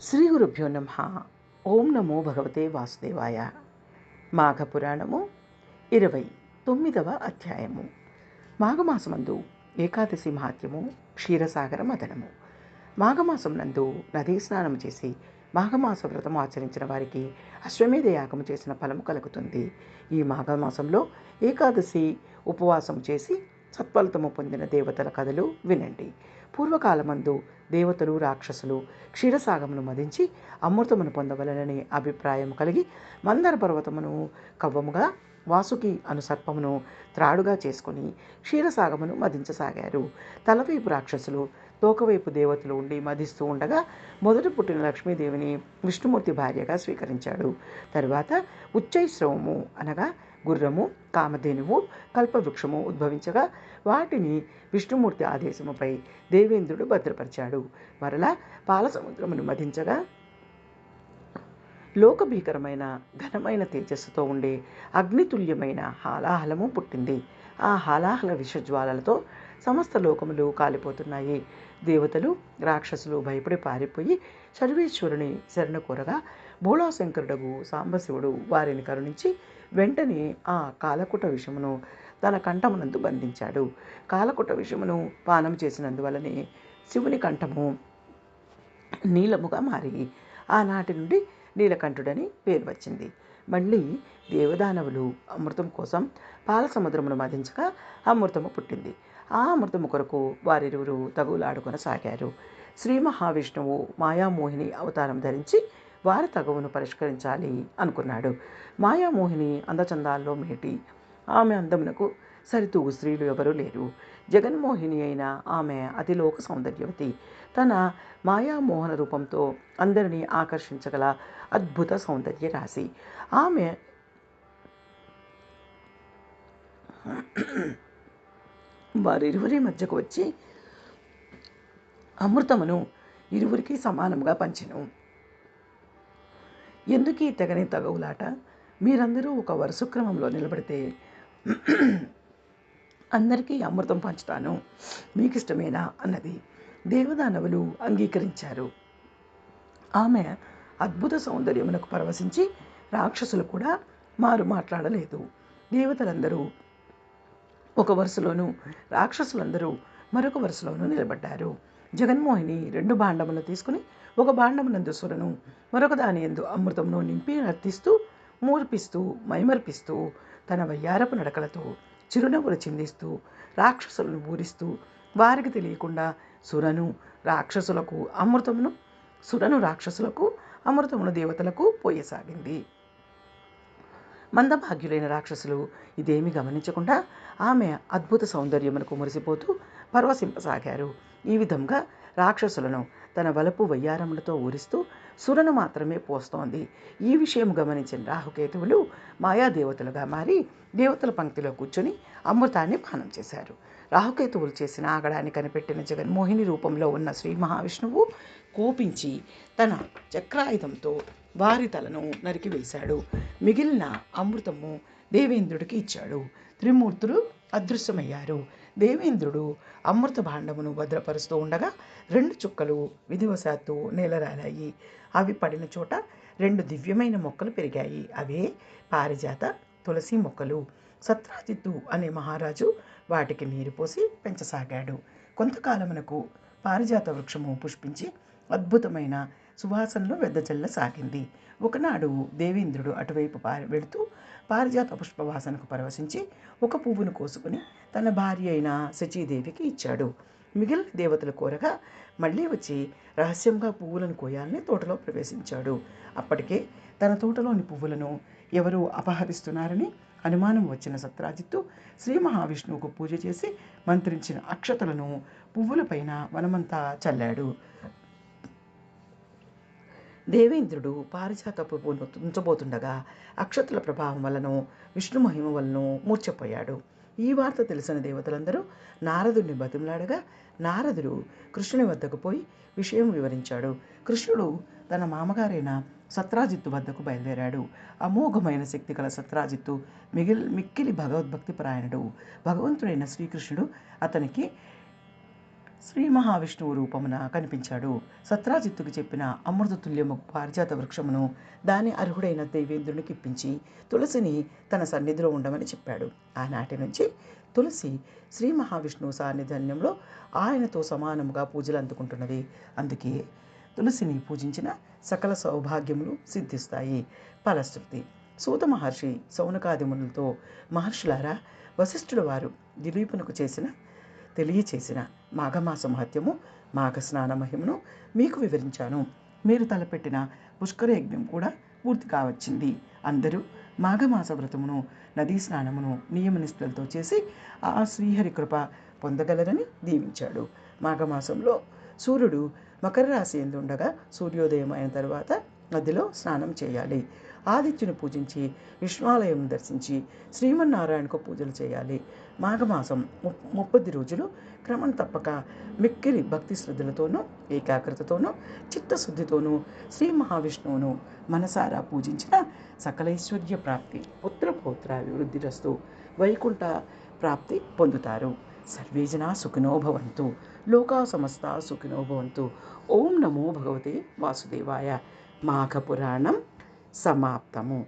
శ్రీ గురుభ్యో నమః. ఓం నమో భగవతే వాసుదేవాయ. మాఘపురాణము 29వ అధ్యాయము. మాఘమాసమందు ఏకాదశి మహాత్యము, క్షీరసాగర మదనము. మాఘమాసం నందు నదీ స్నానం చేసి మాఘమాస వ్రతము ఆచరించిన వారికి అశ్వమేధ యాగము చేసిన ఫలము కలుగుతుంది. ఈ మాఘమాసంలో ఏకాదశి ఉపవాసం చేసి సత్ఫలితము పొందిన దేవతల కథలు వినండి. పూర్వకాలమందు దేవతలు రాక్షసులు క్షీరసాగమును మదించి అమృతమును పొందవలనని అభిప్రాయం కలిగి మందర పర్వతమును కవ్వముగా, వాసుకి అను సర్పమును త్రాడుగా చేసుకుని క్షీరసాగమును మదించసాగారు. తలవైపు రాక్షసులు, తోకవైపు దేవతలు ఉండి మదిస్తూ ఉండగా మొదట పుట్టిన లక్ష్మీదేవిని విష్ణుమూర్తి భార్యగా స్వీకరించాడు. తరువాత ఉచ్చైశ్రవము అనగా గుర్రము, కామధేనువు, కల్పవృక్షము ఉద్భవించగా వాటిని విష్ణుమూర్తి ఆదేశముపై దేవేంద్రుడు భద్రపరిచాడు. మరలా పాలసముద్రమును మదించగా లోకభీకరమైన ఘనమైన తేజస్సుతో ఉండే అగ్నితుల్యమైన హాలాహలము పుట్టింది. ఆ హాలాహల విషజ్వాలలతో సమస్త లోకములు కాలిపోతున్నాయి. దేవతలు రాక్షసులు భయపడి పారిపోయి సర్వేశ్వరుని శరణ కోరగా భోళాశంకరుడగు సాంబశివుడు వారిని కరుణించి వెంటనే ఆ కాలకుట విషమును తన కంఠమునందు బంధించాడు. కాలకుట విషమును పానం చేసినందువలనే శివుని కంఠము నీలముగా మారి ఆనాటి నుండి నీలకంఠుడని పేరు వచ్చింది. మళ్ళీ దేవదానవులు అమృతం కోసం పాలసముద్రమును మదించగా అమృతము పుట్టింది. ఆ అమృతము కొరకు వారిరువురు తగులాడుకొనసాగారు. శ్రీ మహావిష్ణువు మాయామోహిని అవతారం ధరించి వారి తగువును పరిష్కరించాలి అనుకున్నాడు. మాయామోహిని అందచందాల్లో మేటి. ఆమె అందమునకు సరితూగు స్త్రీలు ఎవరూ లేరు. జగన్మోహిని అయిన ఆమె అతిలోక సౌందర్యవతి. తన మాయామోహన రూపంతో అందరినీ ఆకర్షించగల అద్భుత సౌందర్య రాశి. ఆమె వారిరువురి మధ్యకు వచ్చి అమృతమును ఇరువురికి సమానముగా పంచెను. ఎందుకీ తెగని తగవులాట? మీరందరూ ఒక వరుస క్రమంలో నిలబడితే అందరికీ అమృతం పంచుతాను, మీకు ఇష్టమేనా అన్నది. దేవదానవులు అంగీకరించారు. ఆమె అద్భుత సౌందర్యమునకు పరవశించి రాక్షసులు కూడా మారు మాట్లాడలేదు. దేవతలందరూ ఒక వరుసలోనూ, రాక్షసులందరూ మరొక వరుసలోనూ నిలబడ్డారు. జగన్మోహిని 2 భాండములను తీసుకుని ఒక భాండమునందు సురను, మరొక దాని యందు అమృతమును నింపి నర్తిస్తూ, మూర్పిస్తూ, మైమర్పిస్తూ, తన వయ్యారపు నడకలతో చిరునవ్వులు చిందిస్తూ రాక్షసులను ఊరిస్తూ వారికి తెలియకుండా సురను రాక్షసులకు అమృతమును దేవతలకు పోయసాగింది. మందభాగ్యులైన రాక్షసులు ఇదేమి గమనించకుండా ఆమె అద్భుత సౌందర్యమునకు మురిసిపోతూ పరవశింపసాగారు. ఈ విధంగా రాక్షసులను తన వలపు వయ్యారములతో ఊరిస్తూ సురను మాత్రమే పోస్తోంది. ఈ విషయం గమనించిన రాహుకేతువులు మాయాదేవతలుగా మారి దేవతల పంక్తిలో కూర్చొని అమృతాన్ని పానం చేశారు. రాహుకేతువులు చేసిన ఆగడాన్ని కనిపెట్టిన జగన్మోహిని రూపంలో ఉన్న శ్రీ మహావిష్ణువు కోపించి తన చక్రాయుధంతో వారి తలను నరికివేశాడు. మిగిలిన అమృతము దేవేంద్రుడికి ఇచ్చాడు. త్రిమూర్తులు అదృశ్యమయ్యారు. దేవేంద్రుడు అమృత భాండమును భద్రపరుస్తూ ఉండగా 2 చుక్కలు విధివశాత్తు నేలరాలాయి. అవి పడిన చోట 2 దివ్యమైన మొక్కలు పెరిగాయి. అవే పారిజాత, తులసి మొక్కలు. సత్రాజిత్తు అనే మహారాజు వాటికి నీరు పోసి పెంచసాగాడు. కొంతకాలమునకు పారిజాత వృక్షము పుష్పించి అద్భుతమైన సువాసనలో వెదజల్లసాగింది. ఒకనాడు దేవేంద్రుడు అటువైపు వెళుతూ పారిజాత పుష్పవాసనకు పరవశించి ఒక పువ్వును కోసుకుని తన భార్య అయిన శచీదేవికి ఇచ్చాడు. మిగిలిన దేవతలు కోరగా మళ్ళీ వచ్చి రహస్యంగా పువ్వులను కోయాలని తోటలో ప్రవేశించాడు. అప్పటికే తన తోటలోని పువ్వులను ఎవరూ అపహరిస్తున్నారని అనుమానం వచ్చిన సత్రాజిత్తు శ్రీ మహావిష్ణువుకు పూజ చేసి మంత్రించిన అక్షతలను పువ్వులపైన వనమంతా చల్లాడు. దేవేంద్రుడు పారిజాత పువ్వును తుంచబోతుండగా అక్షతల ప్రభావం వలనో విష్ణు మహిమ వలనో మూర్ఛపోయాడు. ఈ వార్త తెలిసిన దేవతలందరూ నారదుడిని బతిమలాడగా నారదుడు కృష్ణుని వద్దకు పోయి విషయం వివరించాడు. కృష్ణుడు తన మామగారైన సత్రాజిత్తు వద్దకు బయలుదేరాడు. అమోఘమైన శక్తి గల సత్రాజిత్తు మిక్కిలి భగవద్భక్తి పరాయణుడు. భగవంతుడైన శ్రీకృష్ణుడు అతనికి శ్రీ మహావిష్ణువు రూపమున కనిపించాడు. సత్రాజిత్తుకు చెప్పిన అమృతతుల్యము పారిజాత వృక్షమును దాని అర్హుడైన దేవేంద్రునికి ఇప్పించి తులసిని తన సన్నిధిలో ఉండమని చెప్పాడు. ఆనాటి నుంచి తులసి శ్రీ మహావిష్ణువు సాన్నిధ్యంలో ఆయనతో సమానముగా పూజలు అందుకుంటున్నది. అందుకే తులసిని పూజించిన సకల సౌభాగ్యములు సిద్ధిస్తాయి. ఫలశ్రుతి. సూత మహర్షి సౌనకాది మునులతో, మహర్షులారా, వశిష్ఠుడు వారు దిలీపునకు తెలియచేసిన మాఘమాస మహత్యము, మాఘ స్నాన మహిమను మీకు వివరించాను. మీరు తలపెట్టిన పుష్కర యజ్ఞం కూడా పూర్తి కావచ్చింది. అందరూ మాఘమాస వ్రతమును, నదీ స్నానమును నియమనిష్టలతో చేసి ఆ శ్రీహరి కృప పొందగలరని దీవించాడు. మాఘమాసంలో సూర్యుడు మకర రాశి ఎందుండగా సూర్యోదయం అయిన తర్వాత నదిలో స్నానం చేయాలి. ఆదిత్యుని పూజించి విష్ణువాలయం దర్శించి శ్రీమన్నారాయణకు పూజలు చేయాలి. మాఘమాసం 30 రోజులు క్రమం తప్పక మిక్కిలి భక్తి శ్రద్ధలతోనూ ఏకాగ్రతతోనూ చిత్తశుద్ధితోనూ శ్రీ మహావిష్ణువును మనసారా పూజించిన సకలైశ్వర్య ప్రాప్తి, పుత్రపౌత్రాభివృద్ధిరస్తు, వైకుంఠ ప్రాప్తి పొందుతారు. సర్వే జనా సుఖినో భవంతు. లోకా సమస్తా సుఖినో భవంతు. ఓం నమో భగవతే వాసుదేవాయ. మాఘ పురాణం సమాప్తము.